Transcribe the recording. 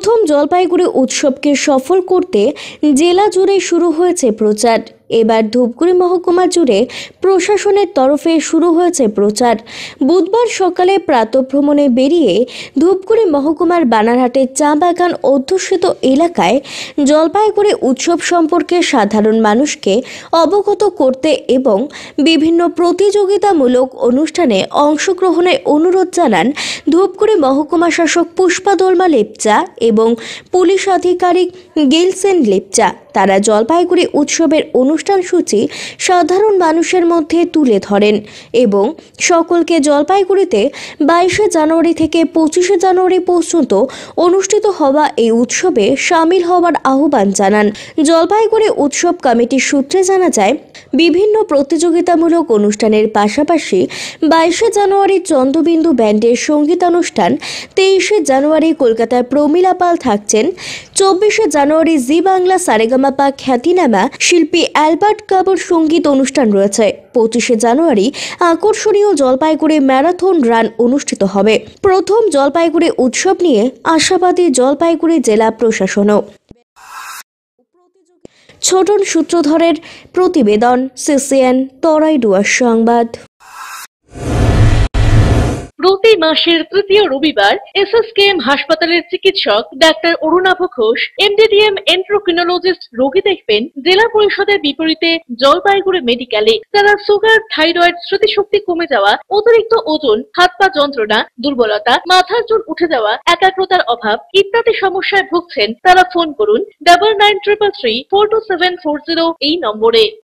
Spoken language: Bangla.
প্রথম জলপাইগুড়ি উৎসবকে সফল করতে জেলা জুড়ে শুরু হয়েছে প্রচার। এবার ধূপগুড়ি মহকুমা জুড়ে প্রশাসনের তরফে শুরু হয়েছে প্রচার। বুধবার সকালে প্রাতঃভ্রমণে বেরিয়ে ধূপগুড়ি মহকুমার বানারহাটের চা বাগান অধ্যুষিত এলাকায় জলপাইগুড়ি উৎসব সম্পর্কে সাধারণ মানুষকে অবগত করতে এবং বিভিন্ন প্রতিযোগিতামূলক অনুষ্ঠানে অংশগ্রহণের অনুরোধ জানান ধূপগুড়ি মহকুমা শাসক পুষ্পা দোলমা লেপচা এবং পুলিশ আধিকারিক গিলসেন লেপচা। তারা জলপাইগুড়ি উৎসবের অনুষ্ঠান সূচি সাধারণ মানুষের মধ্যে তুলে ধরেন এবং সকলকে জলপাইগুড়িতে 22শে জানুয়ারি থেকে 25শে জানুয়ারি পর্যন্ত অনুষ্ঠিত হওয়া এই উৎসবে সামিল হওয়ার আহ্বান জানান। জলপাইগুড়ি উৎসব কমিটির সূত্রে জানা যায়, বিভিন্ন প্রতিযোগিতামূলক অনুষ্ঠানের পাশাপাশি 22শে জানুয়ারি চন্দ্রবিন্দু ব্যান্ডের সঙ্গীতানুষ্ঠান, 23শে জানুয়ারি কলকাতার প্রমীলা পাল থাকছেন, 24শে জানুয়ারি জি বাংলা সারেগামাপা খ্যাতিনামা শিল্পী অ্যালবার্ট কাবুর সঙ্গীত অনুষ্ঠান রয়েছে। 25শে জানুয়ারি আকর্ষণীয় জলপাইগুড়ি ম্যারাথন রান অনুষ্ঠিত হবে। প্রথম জলপাইগুড়ি উৎসব নিয়ে আশাবাদী জলপাইগুড়ি জেলা প্রশাসনও। ছোটন সূত্রধরের প্রতিবেদন, সিসিএন তরাইডুয়ার সংবাদ। প্রতি মাসের তৃতীয় রবিবার এসএসকেএম হাসপাতালের চিকিৎসক ডাক্তার অরুণাভ ঘোষ এমডিডিএম এন্ড্রোক্রিনোলজিস্ট রোগী দেখবেন জেলা পরিষদের বিপরীতে জলপাইগুড়ি মেডিকেলে। তারা সুগার, থাইরয়েড, স্মৃতিশক্তি কমে যাওয়া, অতিরিক্ত ওজন, হাত পা যন্ত্রণা, দুর্বলতা, মাথার চুল উঠে যাওয়া, একাগ্রতার অভাব ইত্যাদি সমস্যায় ভুগছেন। তারা ফোন করুন 9933342740 এই নম্বরে।